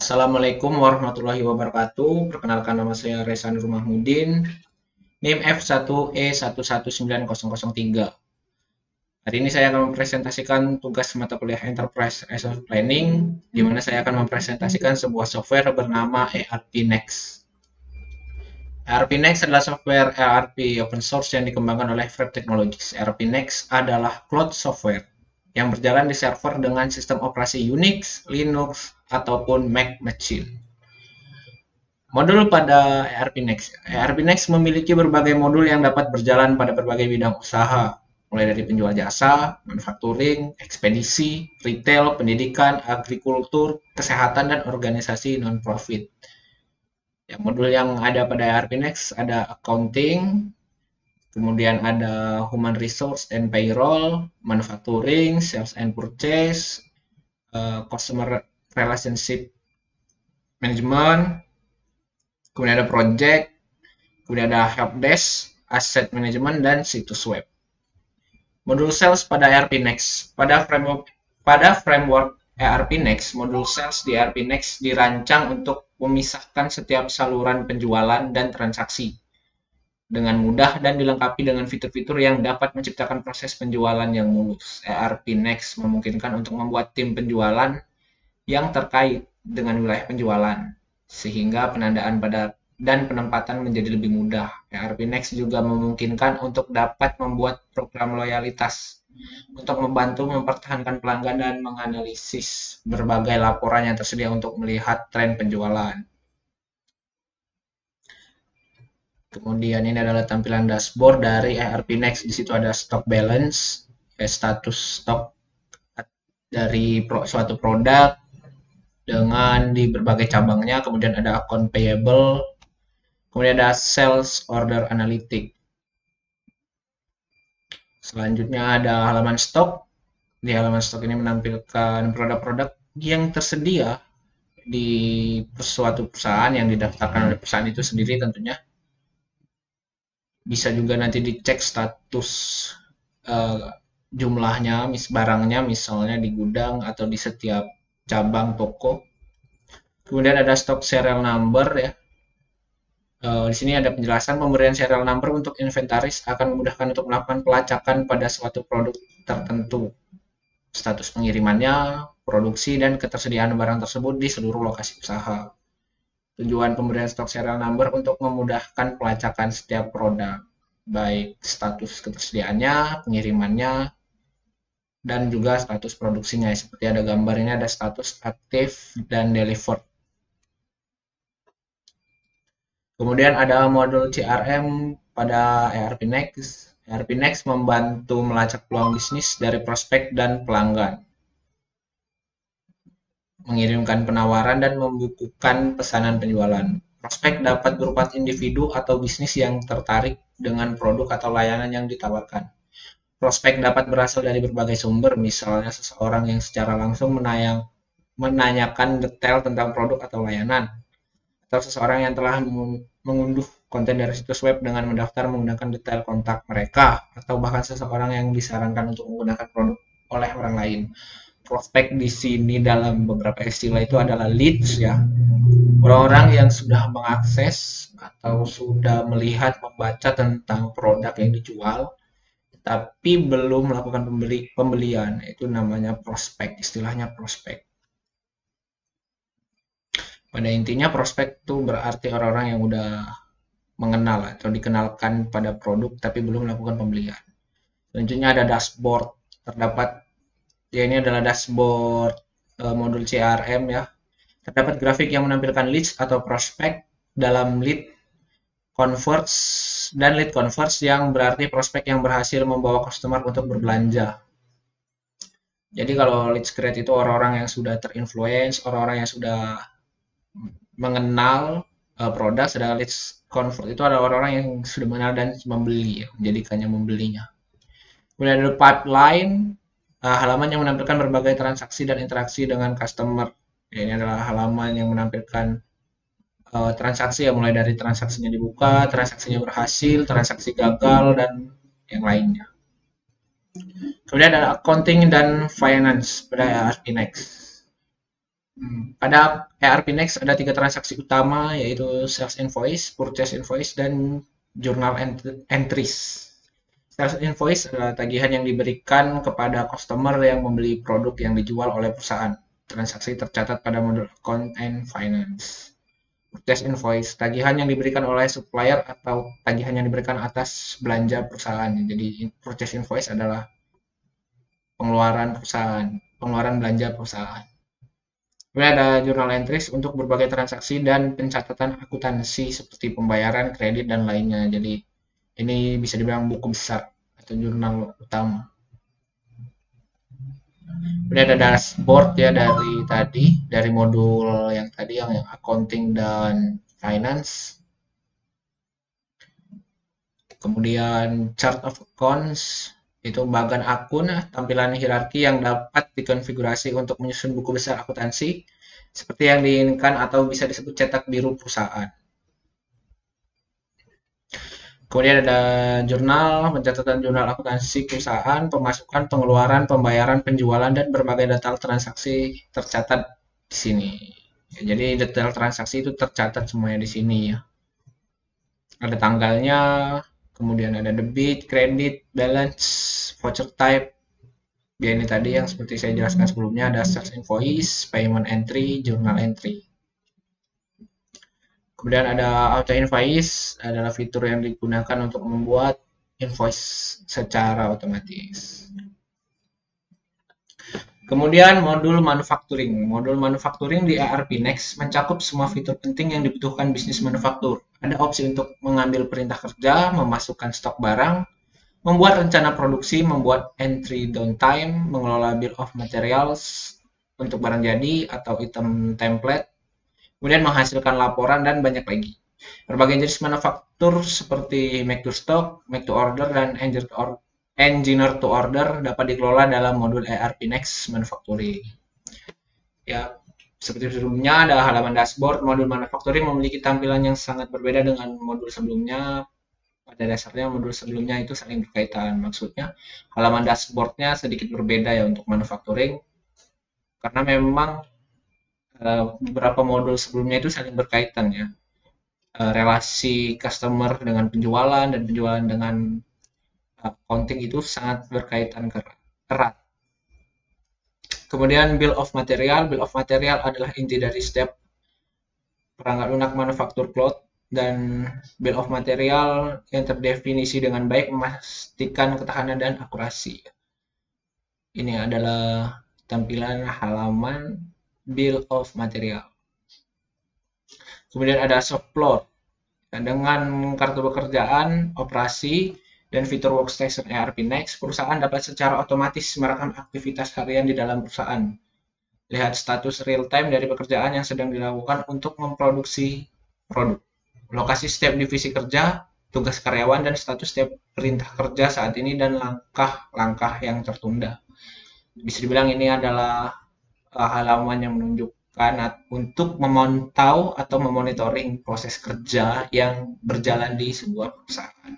Assalamualaikum warahmatullahi wabarakatuh. Perkenalkan, nama saya Reza Nur Mahmudin, NIM F1E119003. Hari ini saya akan mempresentasikan tugas mata kuliah Enterprise Resource Planning, di mana saya akan mempresentasikan sebuah software bernama ERP Next. ERP Next adalah software ERP open source yang dikembangkan oleh Frame Technologies. ERP Next adalah cloud software yang berjalan di server dengan sistem operasi Unix, Linux, ataupun Mac machine. Modul pada ERP Next. ERP Next memiliki berbagai modul yang dapat berjalan pada berbagai bidang usaha, mulai dari penjual jasa, manufacturing, ekspedisi, retail, pendidikan, agrikultur, kesehatan, dan organisasi non-profit. Ya, modul yang ada pada ERP Next ada accounting, kemudian ada human resource and payroll, manufacturing, sales and purchase, customer relationship management, kemudian ada project, kemudian ada help desk, asset management, dan situs web. Modul sales pada ERP Next. Pada framework ERP Next, modul sales di ERP Next dirancang untuk memisahkan setiap saluran penjualan dan transaksi dengan mudah dan dilengkapi dengan fitur-fitur yang dapat menciptakan proses penjualan yang mulus. ERP Next memungkinkan untuk membuat tim penjualan yang terkait dengan wilayah penjualan, sehingga penandaan dan penempatan menjadi lebih mudah. ERP Next juga memungkinkan untuk dapat membuat program loyalitas untuk membantu mempertahankan pelanggan dan menganalisis berbagai laporan yang tersedia untuk melihat tren penjualan. Kemudian ini adalah tampilan dashboard dari ERP Next. Di situ ada stock balance, status stok dari suatu produk dengan di berbagai cabangnya. Kemudian ada account payable, kemudian ada sales order analytic. Selanjutnya ada halaman stok. Di halaman stok ini menampilkan produk-produk yang tersedia di suatu perusahaan yang didaftarkan oleh perusahaan itu sendiri tentunya. Bisa juga nanti dicek status jumlahnya, barangnya misalnya di gudang atau di setiap cabang toko. Kemudian ada stock serial number ya. Di sini ada penjelasan pemberian serial number untuk inventaris akan memudahkan untuk melakukan pelacakan pada suatu produk tertentu. Status pengirimannya, produksi, dan ketersediaan barang tersebut di seluruh lokasi usaha. Tujuan pemberian stok serial number untuk memudahkan pelacakan setiap produk, baik status ketersediaannya, pengirimannya, dan juga status produksinya. Seperti ada gambar ini, ada status aktif dan delivered. Kemudian ada modul CRM pada ERP Next. ERP Next membantu melacak peluang bisnis dari prospek dan pelanggan, mengirimkan penawaran dan membukukan pesanan penjualan. Prospek dapat berupa individu atau bisnis yang tertarik dengan produk atau layanan yang ditawarkan. Prospek dapat berasal dari berbagai sumber, misalnya seseorang yang secara langsung menanyakan detail tentang produk atau layanan, atau seseorang yang telah mengunduh konten dari situs web dengan mendaftar menggunakan detail kontak mereka, atau bahkan seseorang yang disarankan untuk menggunakan produk oleh orang lain. Prospek di sini dalam beberapa istilah itu adalah leads ya. Orang-orang yang sudah mengakses atau sudah melihat, membaca tentang produk yang dijual, tapi belum melakukan pembelian. Itu namanya prospek, istilahnya prospek. Pada intinya prospek itu berarti orang-orang yang udah mengenal atau dikenalkan pada produk tapi belum melakukan pembelian. Selanjutnya ada dashboard. Terdapat ya, ini adalah dashboard modul CRM ya. Terdapat grafik yang menampilkan leads atau prospek dalam lead converts dan lead converts yang berarti prospek yang berhasil membawa customer untuk berbelanja. Jadi kalau leads create itu orang-orang yang sudah terinfluence, orang-orang yang sudah mengenal produk, sedangkan leads convert itu adalah orang-orang yang sudah mengenal dan membeli, ya, menjadikannya membelinya. Kemudian ada pipeline, halaman yang menampilkan berbagai transaksi dan interaksi dengan customer. Ya, ini adalah halaman yang menampilkan transaksi ya, mulai dari transaksinya dibuka, transaksinya berhasil, transaksi gagal, dan yang lainnya. Kemudian ada accounting dan finance pada ERP Next. Pada ERP Next ada 3 transaksi utama, yaitu sales invoice, purchase invoice, dan journal entries. Sales invoice adalah tagihan yang diberikan kepada customer yang membeli produk yang dijual oleh perusahaan. Transaksi tercatat pada modul account and finance. Purchase invoice, tagihan yang diberikan oleh supplier atau tagihan yang diberikan atas belanja perusahaan. Jadi purchase invoice adalah pengeluaran perusahaan, pengeluaran belanja perusahaan. Kemudian ada journal entries untuk berbagai transaksi dan pencatatan akuntansi seperti pembayaran, kredit, dan lainnya. Jadi ini bisa dibilang buku besar atau jurnal utama. Kemudian ada dashboard ya dari modul yang tadi yang accounting dan finance. Kemudian chart of accounts itu bagan akun, tampilan hierarki yang dapat dikonfigurasi untuk menyusun buku besar akuntansi seperti yang diinginkan atau bisa disebut cetak biru perusahaan. Kemudian ada jurnal, pencatatan jurnal akuntansi perusahaan, pemasukan, pengeluaran, pembayaran, penjualan, dan berbagai detail transaksi tercatat di sini. Ya, jadi detail transaksi itu tercatat semuanya di sini ya. Ada tanggalnya, kemudian ada debit, kredit, balance, voucher type. Ya ini tadi yang seperti saya jelaskan sebelumnya, ada sales invoice, payment entry, journal entry. Kemudian ada auto invoice, adalah fitur yang digunakan untuk membuat invoice secara otomatis. Kemudian modul manufacturing. Modul manufacturing di ERP Next mencakup semua fitur penting yang dibutuhkan bisnis manufaktur. Ada opsi untuk mengambil perintah kerja, memasukkan stok barang, membuat rencana produksi, membuat entry downtime, mengelola bill of materials untuk barang jadi atau item template, kemudian menghasilkan laporan, dan banyak lagi. Berbagai jenis manufaktur seperti make to stock, make to order, dan engineer to order dapat dikelola dalam modul ERP Next Manufacturing. Ya, seperti sebelumnya ada halaman dashboard. Modul manufacturing memiliki tampilan yang sangat berbeda dengan modul sebelumnya. Pada dasarnya modul sebelumnya itu saling berkaitan. Maksudnya halaman dashboardnya sedikit berbeda ya untuk manufacturing, karena memang beberapa modul sebelumnya itu saling berkaitan ya. Relasi customer dengan penjualan dan penjualan dengan accounting itu sangat berkaitan erat. Kemudian bill of material. Bill of material adalah inti dari setiap perangkat lunak manufaktur cloud, dan bill of material yang terdefinisi dengan baik memastikan ketahanan dan akurasi. Ini adalah tampilan halaman bill of material. Kemudian ada shop floor. Dengan kartu pekerjaan, operasi, dan fitur workstation ERP Next, perusahaan dapat secara otomatis merekam aktivitas harian di dalam perusahaan. Lihat status real time dari pekerjaan yang sedang dilakukan untuk memproduksi produk. Lokasi setiap divisi kerja, tugas karyawan, dan status setiap perintah kerja saat ini, dan langkah-langkah yang tertunda. Bisa dibilang ini adalah halaman yang menunjukkan untuk memantau atau memonitoring proses kerja yang berjalan di sebuah perusahaan.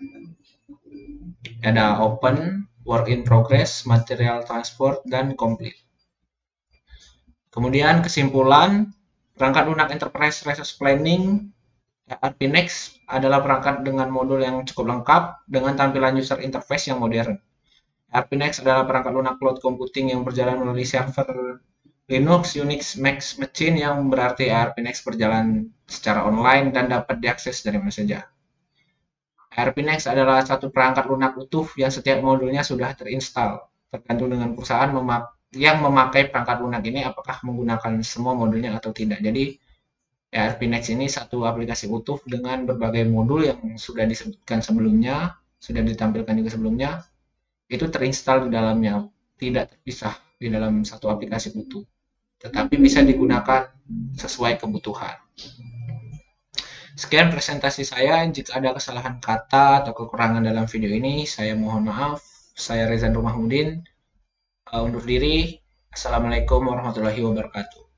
Ada open, work in progress, material transport, dan complete. Kemudian kesimpulan, perangkat lunak enterprise resource planning ERP Next adalah perangkat dengan modul yang cukup lengkap dengan tampilan user interface yang modern. ERP Next adalah perangkat lunak cloud computing yang berjalan melalui server Linux, Unix, Mac machine, yang berarti ERP Next berjalan secara online dan dapat diakses dari mana saja. ERP Next adalah satu perangkat lunak utuh yang setiap modulnya sudah terinstall. Tergantung dengan perusahaan yang memakai perangkat lunak ini apakah menggunakan semua modulnya atau tidak. Jadi ERP Next ini satu aplikasi utuh dengan berbagai modul yang sudah disebutkan sebelumnya, sudah ditampilkan juga sebelumnya, itu terinstall di dalamnya, tidak terpisah di dalam satu aplikasi utuh, tetapi bisa digunakan sesuai kebutuhan. Sekian presentasi saya. Jika ada kesalahan kata atau kekurangan dalam video ini, saya mohon maaf. Saya Reza Nur Mahmudin, undur diri. Assalamualaikum warahmatullahi wabarakatuh.